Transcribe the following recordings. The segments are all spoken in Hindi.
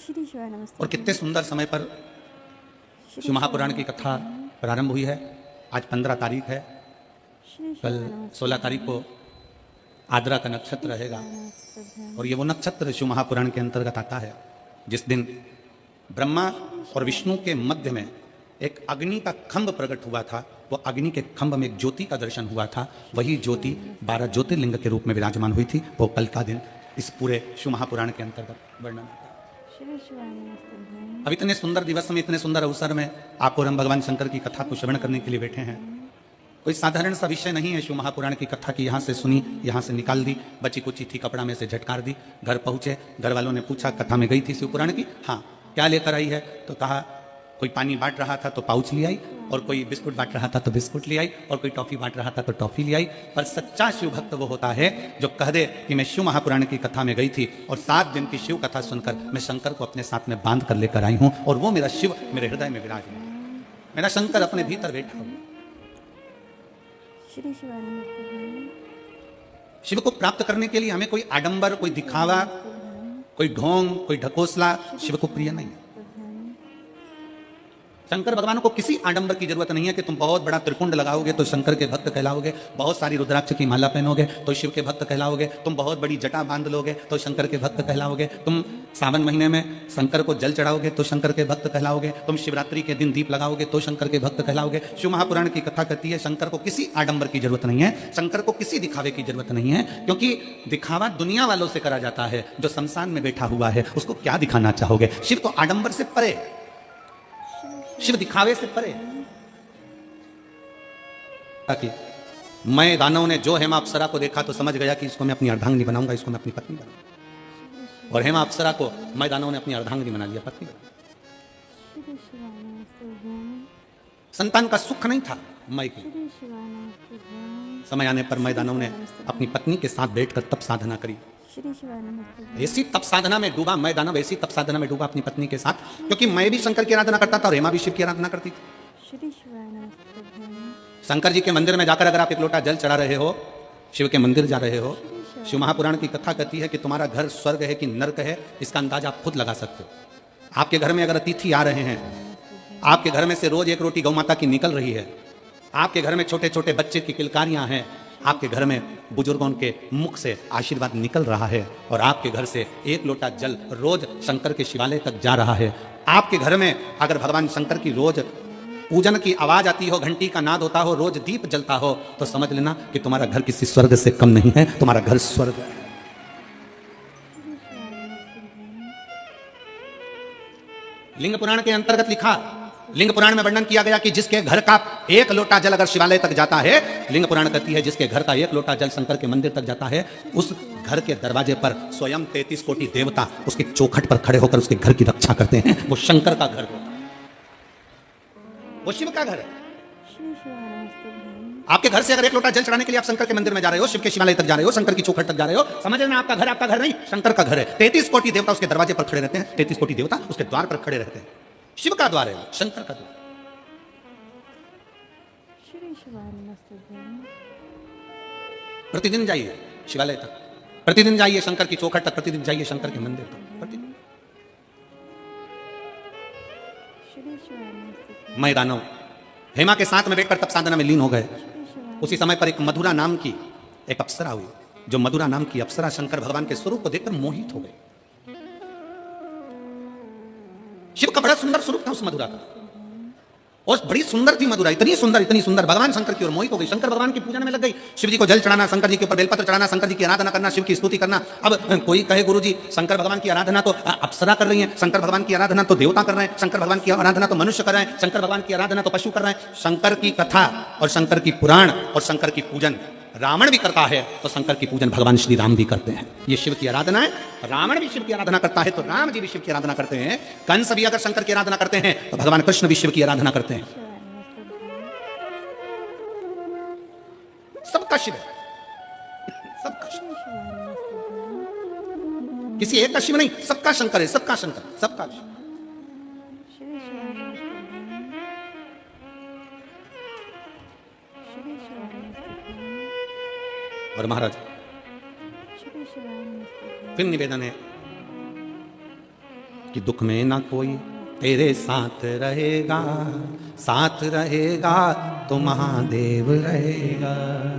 श्री शिवाय नमस्ते। और कितने सुंदर समय पर शिव महापुराण की कथा प्रारंभ हुई है। आज 15 तारीख है, कल 16 तारीख को आद्रा का नक्षत्र रहेगा। और ये वो नक्षत्र शिव महापुराण के अंतर्गत आता है जिस दिन ब्रह्मा और विष्णु के मध्य में एक अग्नि का खंभ प्रकट हुआ था। वो अग्नि के खंभ में एक ज्योति का दर्शन हुआ था। वही ज्योति 12 ज्योतिर्लिंग के रूप में विराजमान हुई थी। वो कल का दिन इस पूरे शिव महापुराण के अंतर्गत वर्णन होता है। अब इतने सुंदर दिवस में, इतने सुंदर अवसर में आप और हम भगवान शंकर की कथा को श्रवण करने के लिए बैठे हैं। कोई साधारण सा विषय नहीं है शिव महापुराण की कथा की। यहाँ से सुनी, यहाँ से निकाल दी, बची कुची थी कपड़ा में से झटकार दी, घर पहुंचे, घर वालों ने पूछा कथा में गई थी शिव पुराण की? हाँ। क्या लेकर आई है? तो कहा कोई पानी बांट रहा था तो पाउच ले आई, और कोई बिस्कुट बांट रहा था तो बिस्कुट ले आई, और कोई टॉफी बांट रहा था तो टॉफी ले आई। पर सच्चा शिव भक्त वो होता है जो कह दे कि मैं शिव महापुराण की कथा में गई थी और 7 दिन की शिव कथा सुनकर मैं शंकर को अपने साथ में बांध कर लेकर आई हूं, और वो मेरा शिव मेरे हृदय में विराजमान है, मेरा शंकर अपने भीतर बैठा हुआ। शिव को प्राप्त करने के लिए हमें कोई आडंबर, कोई दिखावा, कोई ढोंग, कोई ढकोसला शिव को प्रिय नहीं है। शंकर भगवान को किसी आडंबर की जरूरत नहीं है कि तुम बहुत बड़ा त्रिकुंड लगाओगे तो शंकर के भक्त कहलाओगे, बहुत सारी रुद्राक्ष की माला पहनोगे तो शिव के भक्त कहलाओगे, तुम बहुत बड़ी जटा बांध लोगे तो शंकर के भक्त कहलाओगे, तुम सावन महीने में शंकर को जल चढ़ाओगे तो शंकर के भक्त कहलाओगे, तुम शिवरात्रि के दिन दीप लगाओगे तो शंकर के भक्त कहलाओगे। शिव महापुराण की कथा कहती है शंकर को किसी आडंबर की जरूरत नहीं है, शंकर को किसी दिखावे की जरूरत नहीं है, क्योंकि दिखावा दुनिया वालों से करा जाता है। जो शमशान में बैठा हुआ है उसको क्या दिखाना चाहोगे? शिव तो आडंबर से परे, शिव दिखावे से परे। ताकि मैं दानव ने जो हेमा अप्सरा को देखा तो समझ गया कि इसको मैं अपनी अर्धांगिनी बनाऊंगा, इसको मैं अपनी पत्नी बनाऊंगा, और हेमा अप्सरा को मैं दानव ने अपनी अर्धांगिनी बना लिया, पत्नी बना। संतान का सुख नहीं था मैं की। समय आने पर मैं दानव ने अपनी पत्नी के साथ बैठकर तप साधना करी। ऐसी तप साधना में डूबा मैं दानव, ऐसी तप साधना में डूबा अपनी पत्नी के साथ, क्योंकि मैं भी शंकर की आराधना करता था और हेमा भी शिव की आराधना करती थी। शंकर जी के मंदिर में जाकर अगर आप एक लोटा जल चढ़ा रहे हो, शिव के मंदिर जा रहे हो, शिव महापुराण की कथा कहती है कि तुम्हारा घर स्वर्ग है कि नर्क है, इसका अंदाजा आप खुद लगा सकते हो। आपके घर में अगर अतिथि आ रहे हैं, आपके घर में से रोज एक रोटी गौ माता की निकल रही है, आपके घर में छोटे छोटे बच्चे की किलकारियां हैं, आपके घर में बुजुर्गों के मुख से आशीर्वाद निकल रहा है, और आपके घर से एक लोटा जल रोज शंकर के शिवालय तक जा रहा है, आपके घर में अगर भगवान शंकर की रोज पूजन की आवाज आती हो, घंटी का नाद होता हो, रोज दीप जलता हो, तो समझ लेना कि तुम्हारा घर किसी स्वर्ग से कम नहीं है, तुम्हारा घर स्वर्ग है। लिंग पुराण के अंतर्गत लिखा, लिंग पुराण में वर्णन किया गया कि जिसके घर का एक लोटा जल अगर शिवालय तक जाता है, लिंग पुराण कहती है जिसके घर का एक लोटा जल शंकर के मंदिर तक जाता है, उस घर के दरवाजे पर स्वयं 33 कोटि देवता उसके चौखट पर खड़े होकर उसके घर की रक्षा करते हैं। वो शंकर का घर होता है, वो शिव का घर है। आपके घर से अगर एक लोटा जल चढ़ाने के लिए आप शंकर के मंदिर में जा रहे हो, शिव के शिवालय तक जा रहे हो, शंकर की चौखट तक जा रहे हो, समझ लेना आपका घर नहीं, शंकर का घर है। 33 कोटि देवता उसके दरवाजे पर खड़े रहते हैं, 33 कोटि देवता उसके द्वार पर खड़े रहते हैं। शिव का द्वार है, शंकर का द्वार। प्रतिदिन जाइए शिवालय तक, प्रतिदिन जाइए शंकर की चौखट तक, प्रतिदिन जाइए शंकर के मंदिर तक, प्रतिदिन। मैं दानव हेमा के साथ में बैठकर तप साधना में लीन हो गए। उसी समय पर एक मधुरा नाम की एक अप्सरा हुई। जो मधुरा नाम की अप्सरा शंकर भगवान के स्वरूप को देखकर मोहित हो गई। शिव का बड़ा सुंदर स्वरूप था उस मधुरा का, और बड़ी सुंदर थी मधुरा, इतनी सुंदर भगवान शंकर की ओर मोहित हो गई। शंकर भगवान की पूजन में लग गई। शिव जी को जल चढ़ाना, शंकर जी के ऊपर बेलपत्र चढ़ाना, शंकर जी की आराधना करना, शिव की स्तुति करना। अब कोई कहे गुरु जी शंकर भगवान की आराधना तो अप्सरा कर रही है, शंकर भगवान की आराधना तो देवता कर रहे हैं, शंकर भगवान की आराधना तो मनुष्य कर रहे हैं, शंकर भगवान की आराधना तो पशु कर रहे हैं। शंकर की कथा और शंकर की पुराण और शंकर की पूजन रावण भी करता है तो शंकर की पूजन भगवान श्री राम भी करते हैं। ये शिव की आराधना है। रावण भी शिव की आराधना करता है तो राम जी भी शिव की आराधना करते हैं। कंस भी अगर शंकर की आराधना करते हैं तो भगवान कृष्ण भी शिव की आराधना करते हैं। सबका शिव है, सबका शिव, किसी एक का शिव नहीं, सबका शंकर है, सबका शंकर, सबका शिव। और महाराज फिर निवेदन है कि दुख में ना कोई तेरे साथ रहेगा तो महादेव रहेगा।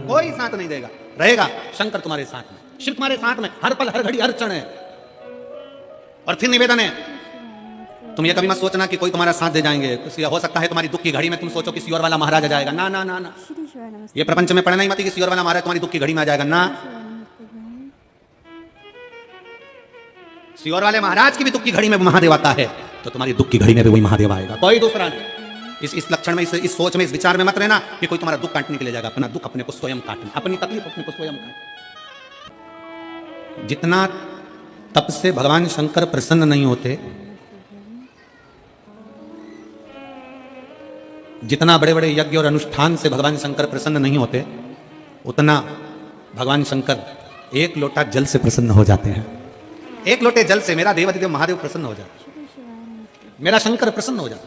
कोई साथ नहीं देगा, रहेगा शंकर तुम्हारे साथ में, शिव तुम्हारे साथ में, हर पल हर घड़ी हर क्षण है। और फिर निवेदन है, तुम ये कभी मत सोचना कि कोई तुम्हारा साथ दे जाएंगे। हो सकता है तुम्हारी दुख की घड़ी में तुम सोचो कि सियोर वाला महाराज आ जाएगा। ना ना ना ना, ये प्रपंच में पढ़ना ही मत कि सियोर वाला महाराज तुम्हारी दुख की घड़ी में आ जाएगा। ना, सियोर वाले महाराज की भी दुख की घड़ी में महादेव आता है, तो तुम्हारी दुख की घड़ी में भी वही महादेव आएगा, कोई दूसरा नहीं। इस लक्षण में, इस सोच में, इस विचार में मत रहना कि कोई तुम्हारा दुख काटने के लिए जाएगा। अपना दुख अपने को स्वयं काटना, अपनी तकलीफ अपने को स्वयं काटना। जितना तप से भगवान शंकर प्रसन्न नहीं होते, जितना बड़े बड़े यज्ञ और अनुष्ठान से भगवान शंकर प्रसन्न नहीं होते, उतना भगवान शंकर एक लोटा जल से प्रसन्न हो जाते हैं। एक लोटे जल से मेरा देवाधिदेव महादेव प्रसन्न हो जाता, मेरा शंकर प्रसन्न हो जाता।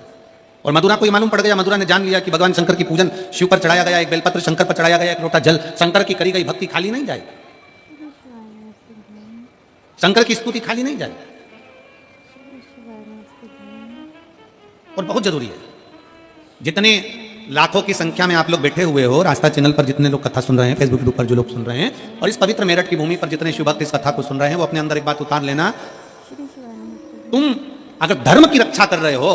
और मधुरा को ये मालूम पड़ गया, मधुरा ने जान लिया कि भगवान शंकर की पूजन शिव पर चढ़ाया गया, एक बेलपत्र शंकर पर चढ़ाया गया, एक लोटा जल, शंकर की करी गई भक्ति खाली नहीं जाएगी, शंकर की स्तुति खाली नहीं जाएगी। और बहुत जरूरी है, जितने लाखों की संख्या में आप लोग बैठे हुए हो, रास्ता चैनल पर जितने लोग कथा सुन रहे हैं, फेसबुक पर जो लोग सुन रहे हैं, और इस पवित्र मेरठ की भूमि पर जितने शिव भक्त इस कथा को सुन रहे हैं, वो अपने अंदर एक बात उतार लेना, तुम अगर धर्म की रक्षा कर रहे हो,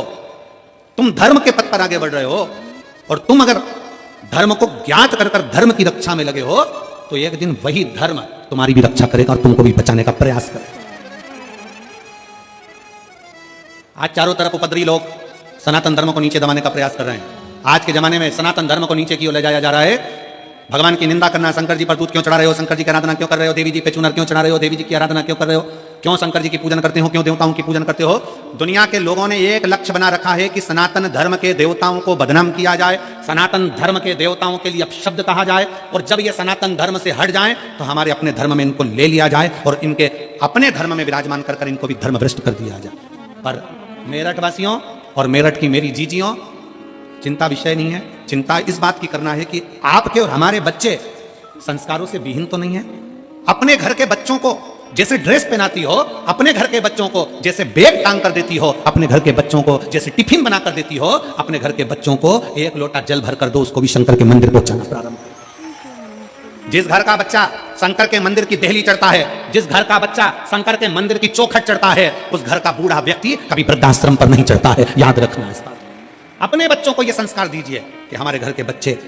तुम धर्म के पथ पर आगे बढ़ रहे हो, और तुम अगर धर्म को ज्ञात कर कर धर्म की रक्षा में लगे हो, तो एक दिन वही धर्म तुम्हारी भी रक्षा करेगा और तुमको भी बचाने का प्रयास करेगा। आज चारों तरफ उपद्रवी लोग सनातन धर्म को नीचे दबाने का प्रयास कर रहे हैं। आज के जमाने में सनातन धर्म को नीचे की ओर ले जाया जा रहा है। भगवान की निंदा करना, शंकर जी पर दूध क्यों चढ़ा रहे हो, शंकर जी की आराधना क्यों कर रहे हो, देवी जी पे चुनर क्यों चढ़ा रहे हो, देवी जी की आराधना क्यों कर रहे हो, क्यों शंकर जी की पूजन करते हो, क्यों देवताओं की पूजन करते हो। दुनिया के लोगों ने एक लक्ष्य बना रखा है कि सनातन धर्म के देवताओं को बदनाम किया जाए, सनातन धर्म के देवताओं के लिए अपशब्द कहा जाए, और जब ये सनातन धर्म से हट जाए तो हमारे अपने धर्म में इनको ले लिया जाए और इनके अपने धर्म में विराजमान कर कर इनको भी धर्म भ्रष्ट कर दिया जाए। पर मेरठ वासियों और मेरठ की मेरी जीजियों, चिंता विषय नहीं है। चिंता इस बात की करना है कि आपके और हमारे बच्चे संस्कारों से विहीन तो नहीं है। अपने घर के बच्चों को जैसे ड्रेस पहनाती हो, अपने घर के बच्चों को जैसे बैग टांग कर देती हो, अपने घर के बच्चों को जैसे टिफिन बना कर देती हो, अपने घर के बच्चों को एक लोटा जल भर कर दो, उसको भी शंकर के मंदिर पहुंचाना प्रारंभ करो। जिस घर का बच्चा शंकर के मंदिर की देहली चढ़ता है, जिस घर का बच्चा शंकर के मंदिर की चौखट चढ़ता है, उस घर का बूढ़ा व्यक्ति कभी वृद्धाश्रम पर नहीं चढ़ता है। याद रखना इस बात। अपने बच्चों को यह संस्कार दीजिए कि हमारे घर के बच्चे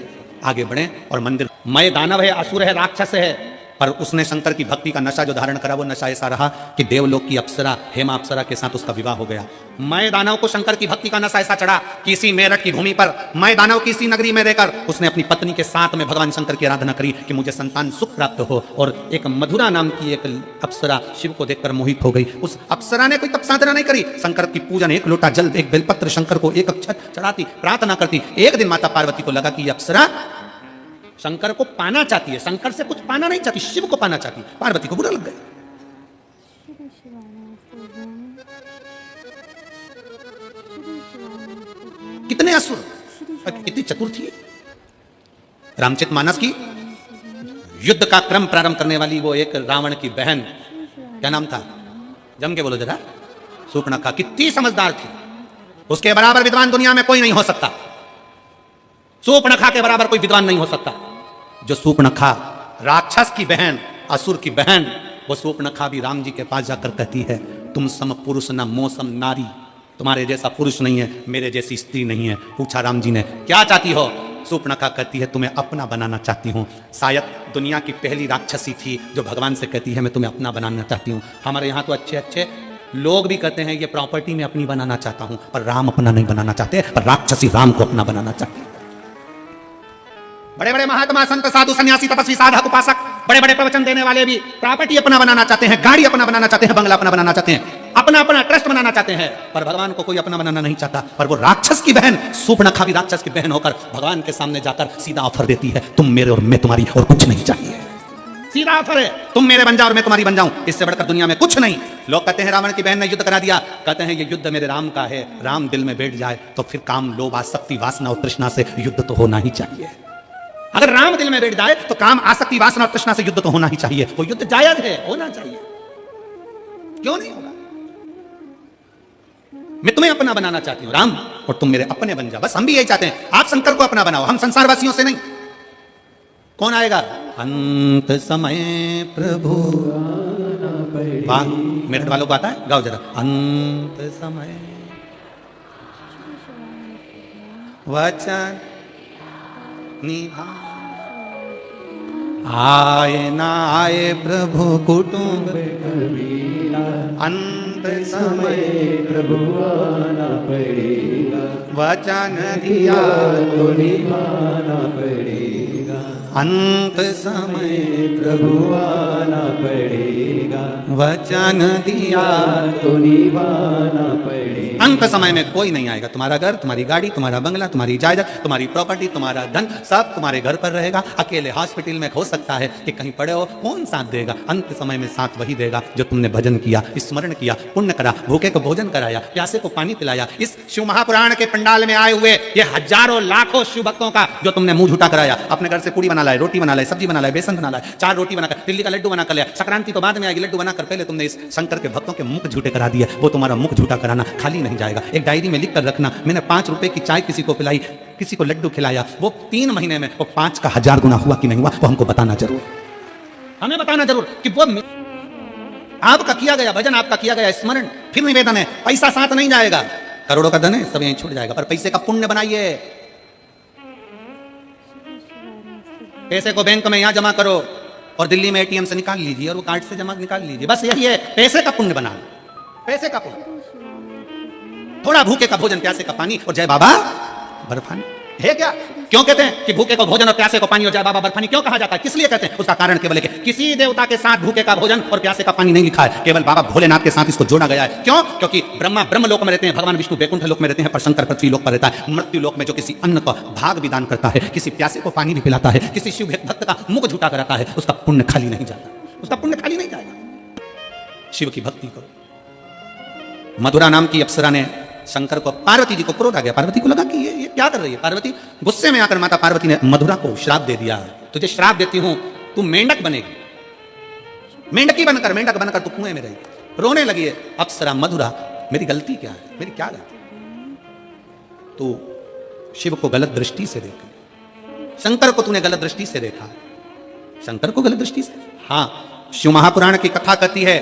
आगे बढ़े और मंदिर। मय दानव है, असुर है, राक्षस है, पर उसने शंकर की भक्ति का नशा जो धारण करा, वो नशा ऐसा रहा कि देवलोक की अप्सरा हेमा अप्सरा के साथ उसका विवाह हो गया। मय दानव को शंकर की भक्ति का नशा ऐसा चढ़ा कि इसी मेरठ की भूमि पर मय दानव की इसी नगरी में रहकर उसने अपनी पत्नी के साथ में भगवान शंकर की आराधना करी कि मुझे संतान सुख प्राप्त हो। और एक मधुरा नाम की एक अप्सरा शिव को देखकर मोहित हो गई। उस अप्सरा ने कोई तप साधना नहीं करी, शंकर की पूजन, एक लोटा जल, एक बेलपत्र शंकर को एक अक्षत चढ़ाती, प्रार्थना करती। एक दिन माता पार्वती को लगा कि यह अप्सरा शंकर को पाना चाहती है, शंकर से कुछ पाना नहीं चाहती, शिव को पाना चाहती। पार्वती को बुरा लग गया। कितने असुर, कितनी चतुर थी। रामचरितमानस की युद्ध का क्रम प्रारंभ करने वाली वो एक रावण की बहन, क्या नाम था, जम के बोलो जरा, शूर्पणखा, कितनी समझदार थी। उसके बराबर विद्वान दुनिया में कोई नहीं हो सकता। शूर्पणखा के बराबर कोई विद्वान नहीं हो सकता। जो शूर्पणखा राक्षस की बहन, असुर की बहन, वो शूर्पणखा भी राम जी के पास जाकर कहती है, तुम सम पुरुष न मो सम नारी, तुम्हारे जैसा पुरुष नहीं है, मेरे जैसी स्त्री नहीं है। पूछा राम जी ने, क्या चाहती हो? शूर्पणखा कहती है, तुम्हें अपना बनाना चाहती हूँ। शायद दुनिया की पहली राक्षसी थी जो भगवान से कहती है, मैं तुम्हें अपना बनाना चाहती हूँ। हमारे यहाँ तो अच्छे अच्छे लोग भी कहते हैं, ये प्रॉपर्टी में अपनी बनाना चाहता हूँ, पर राम अपना नहीं बनाना चाहते, पर राक्षसी राम को अपना बनाना चाहते हैं। बड़े बड़े महात्मा, संत, साधु, सन्यासी, तपस्वी, साधक, उपासक, बड़े बड़े प्रवचन देने वाले भी प्रॉपर्टी अपना बनाना चाहते हैं, गाड़ी अपना बनाना चाहते हैं, बंगला अपना बनाना चाहते हैं, अपना अपना ट्रस्ट बनाना चाहते हैं, पर भगवान को कोई अपना बनाना नहीं चाहता। पर वो राक्षस की बहन शूर्पणखा भी राक्षस की बहन होकर भगवान के सामने जाकर सीधा ऑफर देती है, तुम मेरे और मैं तुम्हारी, और कुछ नहीं चाहिए। सीधा ऑफर है, तुम मेरे बन जाओ और मैं तुम्हारी बन जाऊं, इससे बढ़कर दुनिया में कुछ नहीं। लोग कहते हैं रावण की बहन ने युद्ध करा दिया, कहते हैं ये युद्ध मेरे राम का है। राम दिल में बैठ जाए तो फिर काम, लोभ, आसक्ति, वासना और तृष्णा से युद्ध तो होना ही चाहिए। अगर राम दिल में बैठ जाए तो काम, आसक्ति, वासना और तृष्णा से युद्ध तो होना ही चाहिए। वो युद्ध जायज है, होना चाहिए, क्यों नहीं होगा? मैं तुम्हें अपना बनाना चाहती हूं राम, और तुम मेरे अपने बन जाओ। बस हम भी यही चाहते हैं, आप शंकर को अपना बनाओ, हम संसारवासियों से नहीं। कौन आएगा? अंत समय प्रभु। वाह, मेरठ वालों को आता है? गाओ जरा। अंत समय वचन निभा, आए ना आए प्रभु कुटुंब, अंत समय प्रभु आना पड़ेगा, वचन दिया तो निभाना पड़ेगा, अंत समय प्रभु आना पड़ेगा, वचन दिया तो निभाना पड़ेगा। अंत समय में कोई नहीं आएगा। तुम्हारा घर, तुम्हारी गाड़ी, तुम्हारा बंगला, तुम्हारी जायदाद, तुम्हारी प्रॉपर्टी, तुम्हारा धन, सब तुम्हारे घर पर रहेगा। अकेले हॉस्पिटल में हो सकता है कि कहीं पड़े हो, कौन साथ देगा? अंत समय में साथ वही देगा जो तुमने भजन किया, स्मरण किया, पुण्य करा, भूखे को भोजन कराया, प्यासे को पानी पिलाया। इस शिव महापुराण के पंडाल में आए हुए ये हजारों लाखों शिव भक्तों का जो तुमने मुंह झूठा कराया, अपने घर से पूड़ी बना लाए, रोटी बना लाए, सब्जी बना लाए, बेसन बना लाए, 4 रोटी बनाकर, दिल्ली का लड्डू बना कर लिया। संक्रांति तो बाद में आएगी, लड्डू बनाकर पहले तुमने इस शंकर के भक्तों के मुख झूठे करा दिए। वो तुम्हारा मुख झूठा कराना खाली नहीं जाएगा। एक डायरी में लिख कर रखना, मैंने 5 रुपए की चाय किसी को पिलाई, किसी को लड्डू खिलाया, वो 3 महीने में वो 5 का 1000 गुना हुआ कि नहीं हुआ, वो हमको बताना जरूर, हमें बताना जरूर कि वो आपका किया गया भजन, आपका किया गया स्मरण फिर निवेदन है। पैसा साथ नहीं जाएगा, करोड़ों का धन है, सब यहीं छूट जाएगा, पर पैसे का पुण्य बनाइए। पैसे को बैंक में यहां जमा करो और दिल्ली में एटीएम से निकाल लीजिए और वो कार्ड से जमा निकाल लीजिए। बस यही है, पैसे का पुण्य बना, पैसे का पुण्य। थोड़ा भूखे का भोजन, प्यासे का पानी और जय बाबा बर्फानी है क्या? क्यों कहते हैं कि भूखे को भोजन और प्यासे को पानी और जय बाबा बर्फानी क्यों कहा जाता है? किस लिए कहते हैं? उसका कारण केवल है कि किसी देवता के साथ भूखे का भोजन और प्यासे का पानी नहीं लिखा है, केवल बाबा भोलेनाथ के साथ इसको जोड़ा गया है। क्यों? क्योंकि ब्रह्मा ब्रह्म लोक में रहते हैं, भगवान विष्णु वैकुंठ लोक में रहते हैं, पर शंकर पृथ्वी लोक पर रहता है। मृत्यु लोक में जो किसी अन्न का भाग विदान करता है, किसी प्यासे को पानी भी पिलाता है, किसी शिव भक्त का मुख झूठा कराता है, उसका पुण्य खाली नहीं जाता, उसका पुण्य खाली नहीं जाएगा। शिव की भक्ति करो। मधुरा नाम की अप्सरा ने शंकर को, पार्वती जी को क्रोध आ गया, पार्वती को लगा कि ये क्या कर रही है। पार्वती गुस्से में आकर माता पार्वती ने मधुरा को श्राप दे दिया, तुझे श्राप देती हूं, तू मेंढक बनेगी, मेंढक बनकर तू कुएं में रहेगी। रोने लगी है अप्सरा मधुरा, मेरी गलती क्या है, मेरी क्या गलती? तू शिव को गलत दृष्टि से देख, शंकर को तूने गलत दृष्टि से देखा, शंकर को गलत दृष्टि से। हाँ, शिव महापुराण की कथा कहती है,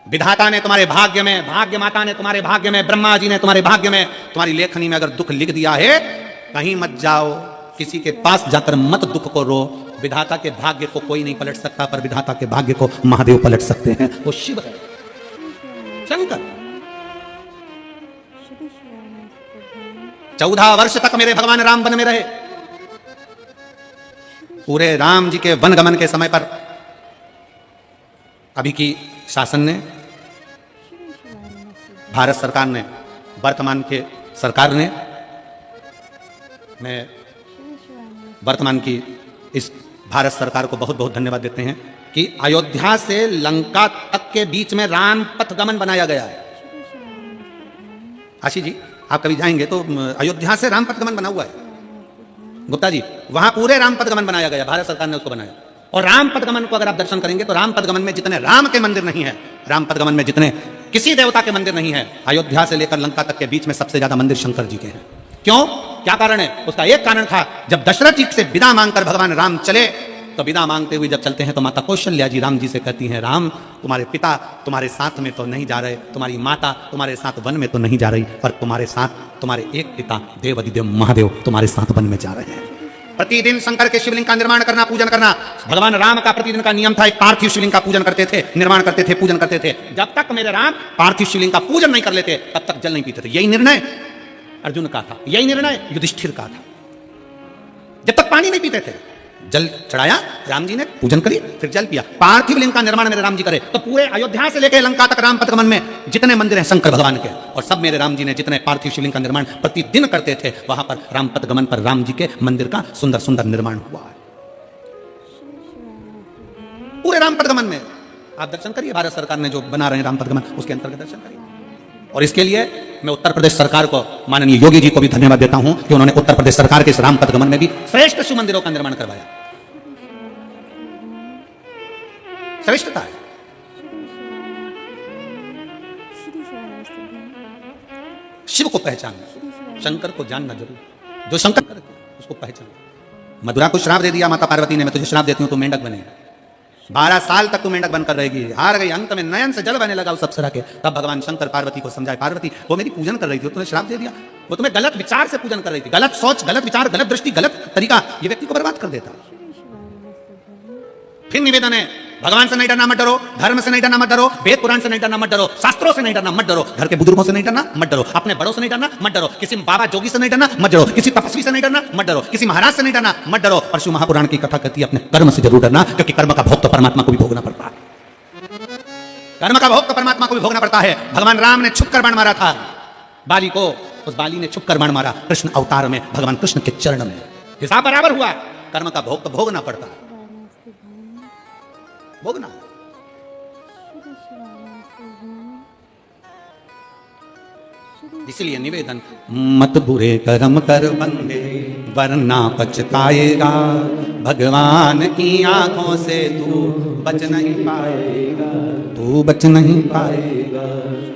विधाता ने तुम्हारे भाग्य में, भाग्य माता ने तुम्हारे भाग्य में, ब्रह्मा जी ने तुम्हारे भाग्य में, तुम्हारी लेखनी में अगर दुख लिख दिया है, कहीं मत जाओ, किसी के पास जाकर मत दुख को रो। विधाता के भाग्य को कोई नहीं पलट सकता, पर विधाता के भाग्य को महादेव पलट सकते हैं, वो शिव है, शंकर। 14 वर्ष तक मेरे भगवान राम वन में रहे। पूरे राम जी के वन गमन के समय पर अभी की शासन ने, भारत सरकार ने, वर्तमान के सरकार ने, मैं वर्तमान की इस भारत सरकार को बहुत बहुत धन्यवाद देते हैं कि अयोध्या से लंका तक के बीच में राम पथ गमन बनाया गया है। आशीष जी, आप कभी जाएंगे तो अयोध्या से राम पथ गमन बना हुआ है। गुप्ता जी, वहां पूरे राम पथ गमन बनाया गया, भारत सरकार ने उसको बनाया। और राम पदगमन को अगर आप दर्शन करेंगे तो राम पदगमन में जितने राम के मंदिर नहीं है, राम पदगमन में जितने किसी देवता के मंदिर नहीं है, अयोध्या से लेकर लंका तक के बीच में सबसे ज्यादा मंदिर शंकर जी के हैं। क्यों? क्या कारण है? उसका एक कारण था, जब दशरथ जी से विदा मांगकर भगवान राम चले, तो विदा मांगते हुए जब चलते हैं तो माता कौशल्या जी राम जी से कहती हैं, राम तुम्हारे पिता तुम्हारे साथ में तो नहीं जा रहे, तुम्हारी माता तुम्हारे साथ वन में तो नहीं जा रही, पर तुम्हारे साथ तुम्हारे एक पिता देव अधिदेव महादेव तुम्हारे साथ वन में जा रहे हैं। प्रतिदिन शंकर के शिवलिंग का निर्माण करना, पूजन करना, भगवान राम का प्रतिदिन का नियम था। एक पार्थिव शिवलिंग का पूजन करते थे, निर्माण करते थे, पूजन करते थे। जब तक मेरे राम पार्थिव शिवलिंग का पूजन नहीं कर लेते, तब तक जल नहीं पीते थे। यही निर्णय अर्जुन का था, यही निर्णय युधिष्ठिर का था। जब तक पानी नहीं पीते थे, जल चढ़ाया, राम जी ने पूजन करी, फिर जल पिया। पार्थिव लिंग का निर्माण मेरे राम जी करे, तो पूरे अयोध्या से लेकर लंका तक राम पथगमन में जितने मंदिर हैं शंकर भगवान के, और सब मेरे राम जी ने जितने पार्थिव शिवलिंग का निर्माण प्रतिदिन करते थे, वहां पर राम पथगमन पर राम जी के मंदिर का सुंदर सुंदर निर्माण हुआ है। पूरे राम पथगमन में आप दर्शन करिए, भारत सरकार ने जो बना रहे हैं राम पथगमन, उसके अंतर्गत दर्शन करिए। और इसके लिए मैं उत्तर प्रदेश सरकार को, माननीय योगी जी को भी धन्यवाद देता हूं कि उन्होंने उत्तर प्रदेश सरकार के इस राम पथगमन में भी श्रेष्ठ शिव मंदिरों का निर्माण करवाया। श्रेष्ठता है। शिव को पहचानना, शंकर को जानना जरूर। जो शंकर करते उसको पहचान। मधुरा को श्राप दे दिया माता पार्वती ने, मैं तुझे श्राप देती हूँ, तू मेंढक बनेगा, 12 साल तक तू मेंढक बनकर रहेगी। हार गई, अंत में नयन से जल बहने लगा उस अप्सरा के। तब भगवान शंकर पार्वती को समझाए, पार्वती वो मेरी पूजन कर रही थी, तूने श्राप दे दिया। वो तुम्हें गलत विचार से पूजन कर रही थी। गलत सोच, गलत विचार, गलत दृष्टि, गलत तरीका ये व्यक्ति को बर्बाद कर देता। फिर निवेदन है, भगवान से नहीं डरना, मत डरो, धर्म से नहीं डरना, मत डरो, वेद पुराण से नहीं डरना, मत डरो, शास्त्रों से नहीं डरना, मत डरो, घर के बुजुर्गों से नहीं डरना, मत डरो, अपने बड़ों से नहीं डरना, मत डरो, किसी बाबा जोगी से नहीं डरना, मत डरो, किसी तपस्वी से नहीं डरना, मत डरो, किसी महाराज से नहीं डरना, मत डरो। और शिव महापुराण की कथा कहती है अपने कर्म से जरूर डरना, क्योंकि कर्म का भोग तो परमात्मा को भी भोगना पड़ता है। कर्म का भोग तो परमात्मा को भी भोगना पड़ता है। भगवान राम ने छुप कर बाण मारा था बाली को, उस बाली ने छुप कर बाण मारा कृष्ण अवतार में, भगवान कृष्ण के चरण में। हिसाब बराबर हुआ। कर्म का भोग तो भोगना पड़ता है, भोगना। इसलिए निवेदन, मत बुरे कर्म कर बंदे वरना पछताएगा, भगवान की आंखों से तू बच नहीं पाएगा, तू बच नहीं पाएगा।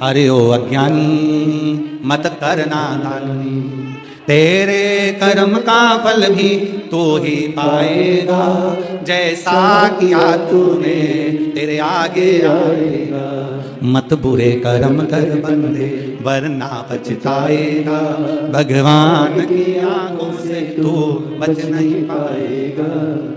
अरे ओ अज्ञानी मत करना दानी, तेरे कर्म का फल भी तू ही पाएगा, जैसा किया तूने तेरे आगे आएगा। मत बुरे कर्म कर बंदे वरना पछताएगा, भगवान की आंखों से तू बच नहीं पाएगा,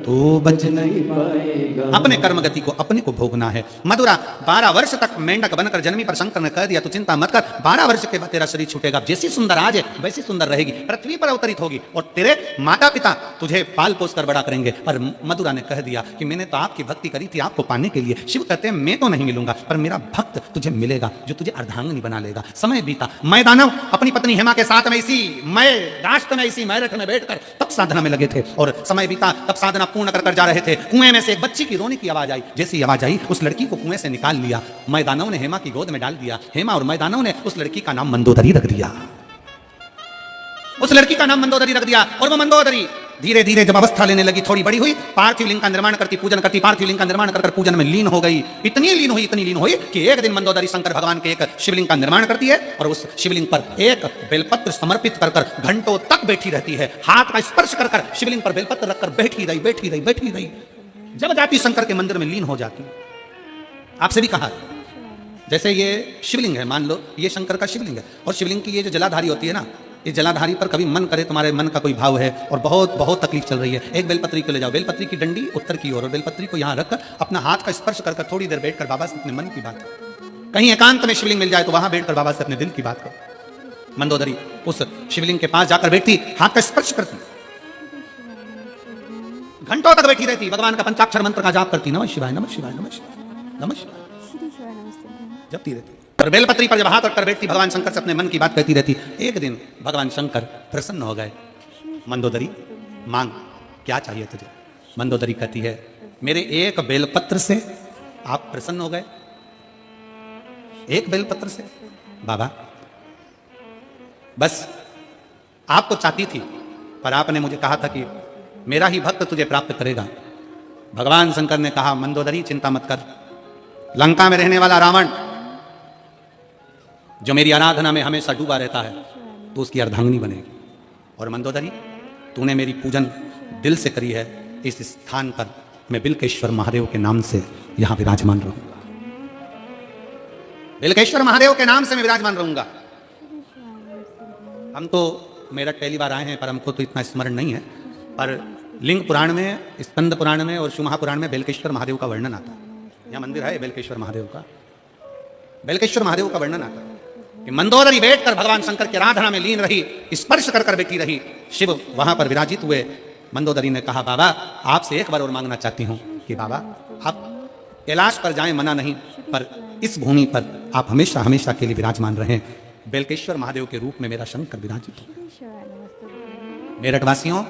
तू बच नहीं पाएगा। अपने कर्म गति को अपने को भोगना है। मधुरा 12 वर्ष तक मेंढक बनकर जन्मी, पर शंकर ने कह दिया तू चिंता मत कर, 12 वर्ष के बाद तेरा शरीर छूटेगा, जैसी सुंदर आज है वैसी सुंदर रहेगी, पृथ्वी पर अवतरित होगी और तेरे माता पिता तुझे पाल पोस कर बड़ा करेंगे। पर मधुरा ने कह दिया कि मैंने तो आपकी भक्ति करी थी आपको पाने के लिए। शिव कहते हैं मैं तो नहीं मिलूंगा, पर मेरा भक्त तुझे मिलेगा जो तुझे अर्धांगिनी बना लेगा। समय बीता, मैं दानव अपनी पत्नी हेमा के साथ में इसी मैं राष्ट्र में इसी मैरठ में बैठकर तप साधना में लगे थे, और समय बीता, तप साधना पूर्ण कर जा रहे थे। कुएं में से एक बच्ची की रोने की आवाज आई। जैसी आवाज आई उस लड़की को कुएं से निकाल लिया। मैं दानव ने हेमा की गोद में डाल दिया। हेमा और मैं दानव ने उस लड़की का नाम मंदोदरी रख दिया। उस लड़की का नाम मंदोदरी रख दिया। और वो मंदोदरी धीरे धीरे जब अवस्था लेने लगी, थोड़ी बड़ी हुई, पार्थिव लिंग का निर्माण करती, पूजन करती, पार्थिव लिंग का निर्माण कर पूजन में लीन हो गई। इतनी लीन हुई कि एक दिन मंदोदरी शंकर भगवान के एक शिवलिंग का निर्माण करती है और उस शिवलिंग पर एक बेलपत्र समर्पित कर घंटों तक बैठी रहती है। हाथ का स्पर्श कर शिवलिंग पर बेलपत्र रखकर बैठी रही। जब जाती शंकर के मंदिर में लीन हो जाती। आपसे भी कहा, जैसे ये शिवलिंग है, मान लो ये शंकर का शिवलिंग है, और शिवलिंग की ये जो जलाधारी होती है ना, इस जलाधारी पर कभी मन करे, तुम्हारे मन का कोई भाव है और बहुत तकलीफ चल रही है, एक बेलपत्री को ले जाओ, बेलपत्री की डंडी उत्तर की ओर और बेलपत्री को यहाँ रखकर अपना हाथ का स्पर्श कर थोड़ी देर बैठकर बाबा से अपने मन की बात करो। कहीं एकांत में शिवलिंग मिल जाए तो वहां बैठकर बाबा से अपने दिल की बात करो। मंदोदरी उस शिवलिंग के पास जाकर बैठती, हाथ का स्पर्श करती, घंटों तक बैठी रहती, भगवान का पंचाक्षर मंत्र का जाप करती, नमः शिवाय नमः शिवाय नमः शिवाय नमः शिवाय जपती रहती। और बेलपत्री पर जब हाथ रखकर बैठती, भगवान शंकर से अपने मन की बात कहती रहती। एक दिन भगवान शंकर प्रसन्न हो गए। मंदोदरी मांग, क्या चाहिए तुझे? मंदोदरी कहती है, मेरे एक बेलपत्र से आप प्रसन्न हो गए, एक बेलपत्र से? बाबा बस आपको चाहती थी, पर आपने मुझे कहा था कि मेरा ही भक्त तुझे प्राप्त करेगा। भगवान शंकर ने कहा, मंदोदरी चिंता मत कर, लंका में रहने वाला रावण जो मेरी आराधना में हमेशा डूबा रहता है, तो उसकी अर्धांगिनी बनेगी। और मंदोदरी तूने मेरी पूजन दिल से करी है, इस स्थान पर मैं बिल्केश्वर महादेव के नाम से यहां विराजमान रहूंगा। बिल्केश्वर महादेव के नाम से मैं विराजमान रहूंगा। हम तो मेरठ पहली बार आए हैं, पर हमको तो इतना स्मरण नहीं है, पर लिंग पुराण में, स्कंद पुराण में और शिव महापुराण में बेलकेश्वर महादेव का वर्णन आता है। यहाँ मंदिर है बेलकेश्वर महादेव का, बेलकेश्वर महादेव का वर्णन आता है कि मंदोदरी बैठकर भगवान शंकर की आराधना में लीन रही, स्पर्श कर बैठी रही। शिव वहां पर विराजित हुए। मंदोदरी ने कहा, बाबा आपसे एक बार और मांगना चाहती हूं कि बाबा आप कैलाश पर जाएं, मना नहीं, पर इस भूमि पर आप हमेशा हमेशा के लिए विराजमान रहें। बेलकेश्वर महादेव के रूप में मेरा शंकर विराजित हो। मेरठ वासियों,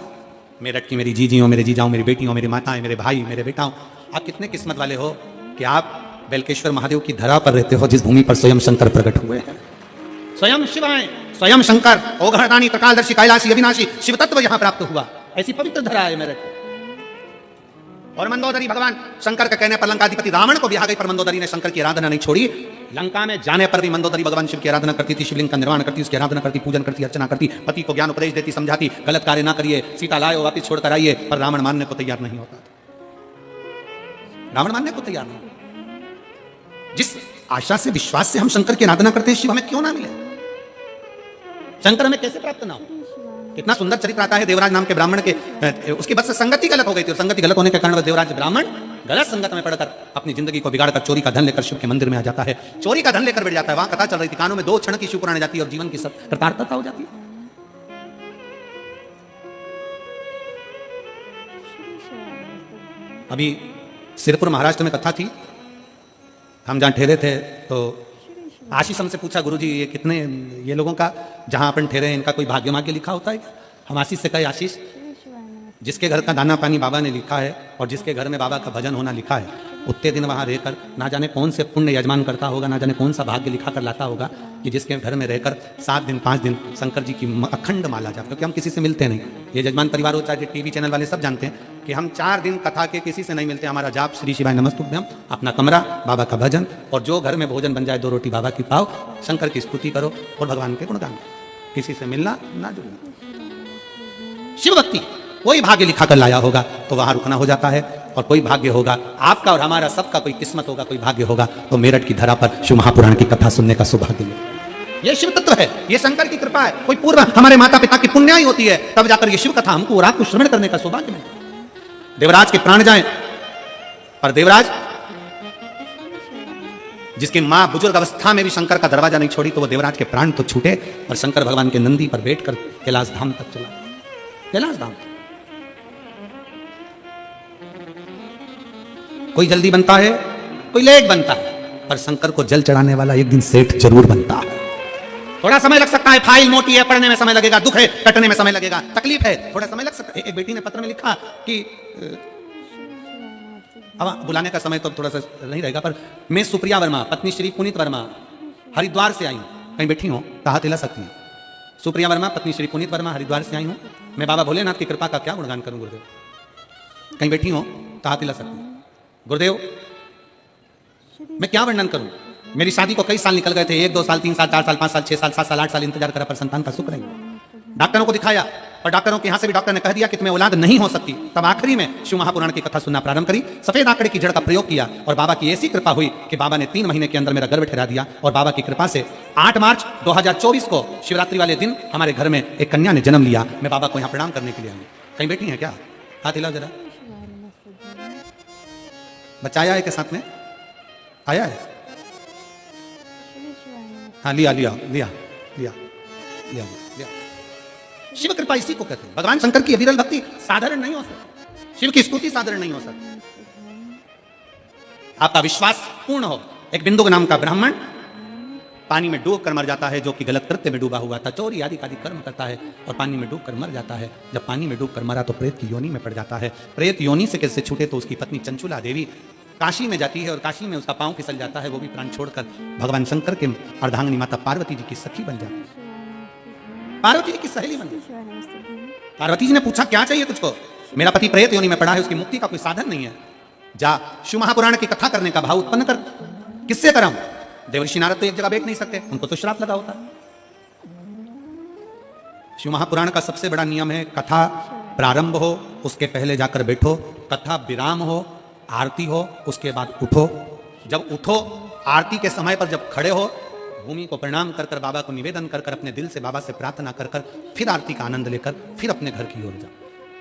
मेरठ की मेरी जीजियों, मेरे जीजाओं, मेरी बेटियों, मेरी माताएं, मेरे भाई, मेरे बेटाओं, आप कितने किस्मत वाले हो कि आप बेलकेश्वर महादेव की धरा पर रहते हो, जिस भूमि पर स्वयं शंकर प्रकट हुए हैं। स्वयं शिव आए, स्वयं शंकर, ओघरदानी, त्रिकालदर्शी, कैलाशी, अविनाशी शिव तत्व यहां प्राप्त हुआ। ऐसी पवित्र धरा है मेरठ। और मंदोदरी भगवान शंकर का कहने पर लंकाधिपति रावण को भी आ गई, पर मंदोदरी ने शंकर की आराधना नहीं छोड़ी। लंका में जाने पर भी मंदोदरी भगवान शिव की आराधना करती थी, शिवलिंग का निर्माण करती, उसकी आराधना करती, पूजन करती, अर्चना करती, पति को ज्ञान उपदेश देती, समझाती, गलत कार्य ना करिए, सीता लाए वापिस छोड़कर आइए। पर रावण मानने को तैयार नहीं होता, रावण मानने को तैयार नहीं। जिस आशा से, विश्वास से हम शंकर की आराधना करते हैं, शिव हमें क्यों ना मिले, शंकर हमें कैसे प्राप्त ना हो। कितना सुंदर चरित्र आता है देवराज नाम के ब्राह्मण के, उसकी बस से संगति गलत हो गई थी, और संगति गलत होने के कारण देवराज ब्राह्मण गलत संगत में पड़कर अपनी जिंदगी को बिगाड़कर चोरी का धन लेकर शिव के मंदिर में आ जाता है, चोरी का धन लेकर बैठ जाता है। वहां कथा चल रही थी, कानों में 2 क्षण की शिव पुराण जाती है और जीवन की कृतार्थता हो जाती है। अभी सिरपुर महाराष्ट्र में कथा थी, हम जहां ठहरे थे तो आशीष हमसे पूछा, गुरुजी ये कितने, ये लोगों का जहां अपन ठहरे हैं इनका कोई भाग्य माग्य लिखा होता है? हम आशीष से कहे, आशीष जिसके घर का दाना पानी बाबा ने लिखा है और जिसके घर में बाबा का भजन होना लिखा है, उतने दिन वहां रहकर ना जाने कौन से पुण्य यजमान करता होगा, ना जाने कौन सा भाग्य लिखा कर लाता होगा कि जिसके घर में रहकर 7 दिन 5 दिन शंकर जी की अखंड माला जाप, क्योंकि हम किसी से मिलते नहीं। ये यजमान परिवार हो चाहे टीवी चैनल वाले सब जानते हैं कि हम 4 दिन कथा के किसी से नहीं मिलते। हमारा जाप श्री शिवाय नमस्तुभ्यम, अपना कमरा, बाबा का भजन, और जो घर में भोजन बन जाए 2 रोटी बाबा की पाओ, शंकर की स्तुति करो और भगवान के गुणगान। किसी से मिलना ना जुड़ना। शिव भक्ति कोई भाग्य लिखा कर लाया होगा तो वहां रुकना हो जाता है, और कोई भाग्य होगा आपका और हमारा सबका, कोई किस्मत होगा, कोई भाग्य होगा तो मेरठ की धरा पर शिव महापुराण की कथा सुनने का सौभाग्य मिलेगा। ये शिव तत्व है, ये शंकर की कृपा है। कोई पूर्व हमारे माता पिता की पुण्याई होती है, तब जाकर ये शिव कथा हमको रात को श्रवण करने का सौभाग्य मिलेगा। देवराज के प्राण जाए, पर देवराज जिसकी मां बुजुर्ग अवस्था में भी शंकर का दरवाजा नहीं छोड़ी, तो वो देवराज के प्राण तो छूटे, और शंकर भगवान के नंदी पर बैठकर कैलाश धाम तक चला। कैलाश धाम कोई जल्दी बनता है, कोई लेट बनता है, पर शंकर को जल चढ़ाने वाला एक दिन सेठ जरूर बनता है। थोड़ा समय लग सकता है, फाइल मोटी है, पढ़ने में समय लगेगा, दुख है कटने में समय लगेगा, तकलीफ है, थोड़ा समय लग सकता है। एक बेटी ने पत्र में लिखा कि अब बुलाने का समय तो थोड़ा सा नहीं रहेगा, पर मैं सुप्रिया वर्मा, पत्नी श्री पुनीत वर्मा, हरिद्वार से आई हूँ, कहीं बैठी हो तो हाथ हिला सकती है। सुप्रिया वर्मा, पत्नी श्री पुनीत वर्मा, हरिद्वार से आई हूँ, मैं बाबा भोलेनाथ की कृपा का क्या गुणगान करूं गुरुदेव। कहीं बैठी हो तो हाथ हिला सकती है। गुरुदेव मैं क्या वर्णन करूं, मेरी शादी को कई साल निकल गए थे, 1 2 साल 3 साल 4 साल 5 साल 6 साल 7 साल 8 साल इंतजार करा, पर संतान का सुख नहीं। डॉक्टरों को दिखाया, पर डॉक्टरों के यहां से भी डॉक्टर ने कह दिया कि तुम्हें औलाद नहीं हो सकती। तब आखिरी में शिव महापुराण की कथा सुनना प्रारंभ करी, सफेद आंकड़े की जड़ का प्रयोग किया, और बाबा की ऐसी कृपा हुई कि बाबा ने 3 महीने के अंदर मेरा गर्भ ठहरा दिया। और बाबा की कृपा से 8 मार्च 2024 को शिवरात्रि वाले दिन हमारे घर में एक कन्या ने जन्म लिया। मैं बाबा को यहाँ प्रणाम करने के लिए आई। कहीं बैठी है क्या? हाथ हिलाओ जरा। बच्चा आया है के साथ में? आया है? हाँ, लिया लिया लिया लिया लिया लिया। शिव कृपा इसी को कहते हैं। भगवान शंकर की अविरल भक्ति साधारण नहीं हो सकती, शिव की स्तुति साधारण नहीं हो सकती। आपका विश्वास पूर्ण हो। एक बिंदु नाम का ब्राह्मण पानी में डूब कर मर जाता है, जो कि गलत कृत्य में डूबा हुआ था, चोरी आदि कर्म करता है और पानी में डूब कर मर जाता है। जब पानी में डूब कर मरा तो प्रेत की योनि में पड़ जाता है। प्रेत योनि से कैसे छूटे, तो उसकी पत्नी चंचुला देवी काशी में जाती है, और काशी में उसका पांव फिसल जाता है, वो भी प्राण छोड़कर भगवान शंकर के अर्धांगिनी माता पार्वती जी की सखी बन जाती है, पार्वती जी की सहेली बन जाती है। पार्वती जी ने पूछा क्या चाहिए तुझको? मेरा पति प्रेत योनि में पड़ा है, उसकी मुक्ति का कोई साधन नहीं है, जा शिव महापुराण की कथा करने का भाव उत्पन्न कर। किससे कराऊं? देवर्षि नारद तो एक जगह बैठ नहीं सकते, उनको तो श्राप लगा होता है। शिव महापुराण का सबसे बड़ा नियम है, कथा प्रारंभ हो उसके पहले जाकर बैठो, कथा विराम हो, आरती हो, उसके बाद उठो। जब उठो आरती के समय पर जब खड़े हो, भूमि को प्रणाम कर कर, बाबा को निवेदन कर कर, अपने दिल से बाबा से प्रार्थना कर कर, फिर आरती का आनंद लेकर फिर अपने घर की ओर जाओ।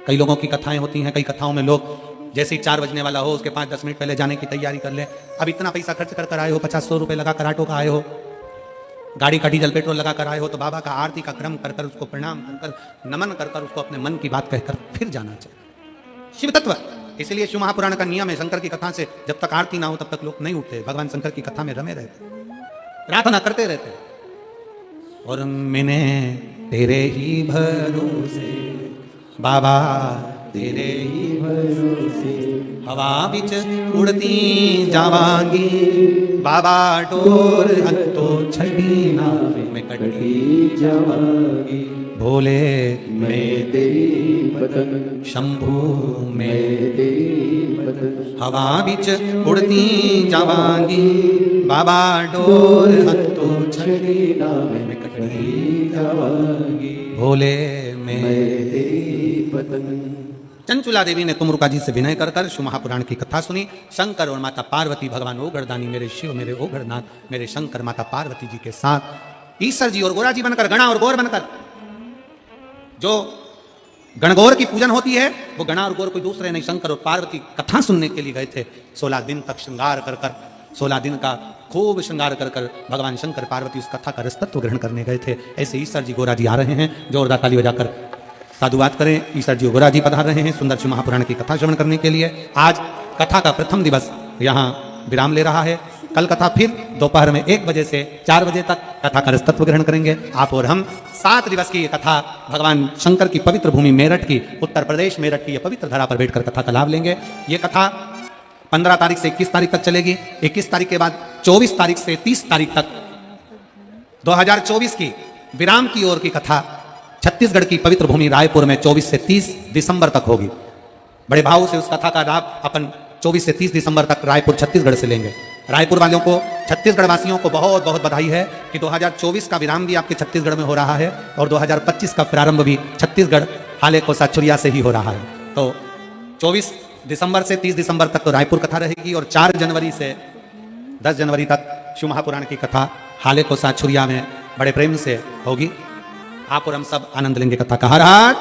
कई लोगों की कथाएं होती हैं, कई कथाओं में लोग जैसे ही 4 बजने वाला हो उसके 5-10 मिनट पहले जाने की तैयारी कर ले। अब इतना पैसा खर्च कर आए हो, 50-100 रुपए लगा कर ऑटो का आए हो, गाड़ी का डीजल पेट्रोल लगा कर आए हो, तो बाबा का आरती का क्रम कर कर, उसको प्रणाम कर कर, नमन कर कर, उसको अपने मन की बात कहकर फिर जाना चाहिए। शिव तत्व इसलिए शिव महापुराण का नियम है, शंकर की कथा से जब तक आरती ना हो तब तक लोग नहीं उठते, भगवान शंकर की कथा में रमे रहते, प्रार्थना करते रहते। और मैंने तेरे ही भरोसे बाबा, तेरे ही भरोसे हवा बिच उड़ती जावांगी, बाबा डोर तो छड़ी ना। मैं में कटी कटी जावांगी भोले मैं तेरी पतंग शंभू में मैं तेरी पतंग हवा बिच उड़ती जावांगी बाबा डोर हत्तो छड़ी ना मैं कटी जावांगी भोले में मैं तेरी पतंग। चंचुला देवी ने तुमरुका जी से विनय कर कर शिव महापुराण की कथा सुनी। शंकर और माता पार्वती भगवान ओगरदानी मेरे शिव मेरे ओगरनाथ मेरे शंकर माता पार्वती जी के साथ ईश्वर जी और गोरा जी बनकर गणा और गौर बनकर जो गणगौर की पूजन होती है वो गणा और गौर कोई दूसरे नहीं शंकर और पार्वती कथा सुनने के लिए गए थे। 16 दिन तक श्रृंगार कर कर 16 दिन का खूब श्रृंगार कर कर भगवान शंकर पार्वती उस कथा का रसतत्व ग्रहण करने गए थे। ऐसे ईश्वर जी गोरा जी आ रहे हैं। जोरदार ताली बजाकर साधुवाद करें। ईश्वर जी गोरा जी पधार रहे हैं सुंदर शिव महापुराण की कथा श्रवण करने के लिए। आज कथा का प्रथम दिवस यहाँ विराम ले रहा है। कल कथा फिर दोपहर में 1 बजे से 4 बजे तक कथा का रसतत्व ग्रहण करेंगे आप और हम। 7 दिवस की ये कथा भगवान शंकर की पवित्र भूमि मेरठ की उत्तर प्रदेश मेरठ की ये पवित्र धरा पर बैठकर कथा का लाभ लेंगे। ये कथा 15 तारीख से 21 तारीख तक चलेगी। 21 तारीख के बाद 24 तारीख से 30 तारीख तक 2024 की विराम की ओर की कथा छत्तीसगढ़ की पवित्र भूमि रायपुर में 24 से 30 दिसंबर तक होगी। बड़े भाव से उस कथा का लाभ अपन 24 से 30 दिसंबर तक रायपुर छत्तीसगढ़ से लेंगे। रायपुर वालों को छत्तीसगढ़ वासियों को बहुत बहुत बधाई है कि 2024 का विराम भी आपके छत्तीसगढ़ में हो रहा है और 2025 का प्रारंभ भी छत्तीसगढ़ हाले को साचुरिया से ही हो रहा है। तो 24 दिसंबर से 30 दिसंबर तक तो रायपुर कथा रहेगी और 4 जनवरी से 10 जनवरी तक शिव महापुराण की कथा हाले को साचुरिया में बड़े प्रेम से होगी। आप और हम सब आनंद लेंगे कथा का। हर हर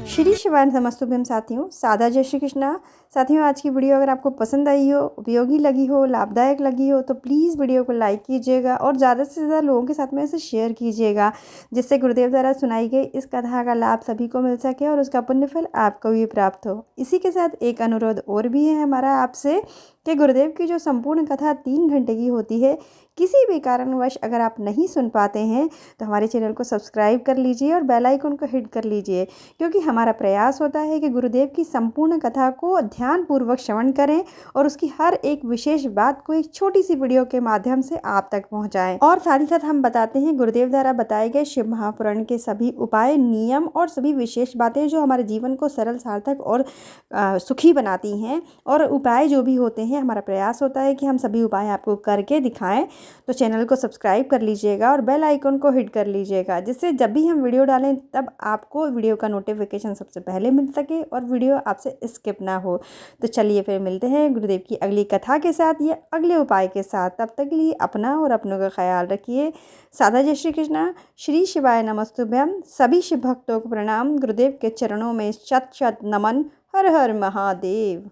श्री शिवाय नमस्तुभ्यम साथियों, सादा जय श्री कृष्णा। साथियों, आज की वीडियो अगर आपको पसंद आई हो, उपयोगी लगी हो, लाभदायक लगी हो तो प्लीज़ वीडियो को लाइक कीजिएगा और ज़्यादा से ज़्यादा लोगों के साथ में इसे शेयर कीजिएगा, जिससे गुरुदेव द्वारा सुनाई गई इस कथा का लाभ सभी को मिल सके और उसका पुण्य फल आपको भी प्राप्त हो। इसी के साथ एक अनुरोध और भी है हमारा आपसे कि गुरुदेव की जो संपूर्ण कथा 3 घंटे की होती है, किसी भी कारणवश अगर आप नहीं सुन पाते हैं तो हमारे चैनल को सब्सक्राइब कर लीजिए और बेल आइकन को हिट कर लीजिए, क्योंकि हमारा प्रयास होता है कि गुरुदेव की संपूर्ण कथा को ध्यानपूर्वक श्रवण करें और उसकी हर एक विशेष बात को एक छोटी सी वीडियो के माध्यम से आप तक पहुंचाएं। और साथ ही साथ हम बताते हैं गुरुदेव द्वारा बताए गए शिव महापुराण के सभी उपाय, नियम और सभी विशेष बातें जो हमारे जीवन को सरल, सार्थक और सुखी बनाती हैं। और उपाय जो भी होते हैं, हमारा प्रयास होता है कि हम सभी उपाय आपको करके दिखाएं। तो चैनल को सब्सक्राइब कर लीजिएगा और बेल आइकन को हिट कर लीजिएगा, जिससे जब भी हम वीडियो डालें तब आपको वीडियो का नोटिफिकेशन सबसे पहले मिल सके और वीडियो आपसे स्किप ना हो। तो चलिए फिर मिलते हैं गुरुदेव की अगली कथा के साथ या अगले उपाय के साथ। तब तक के लिए अपना और अपनों का ख्याल रखिए। सादा जय श्री कृष्णा। श्री शिवाय नमस्तुभ्यम। सभी शिव भक्तों को प्रणाम। गुरुदेव के चरणों में शत शत नमन। हर हर महादेव।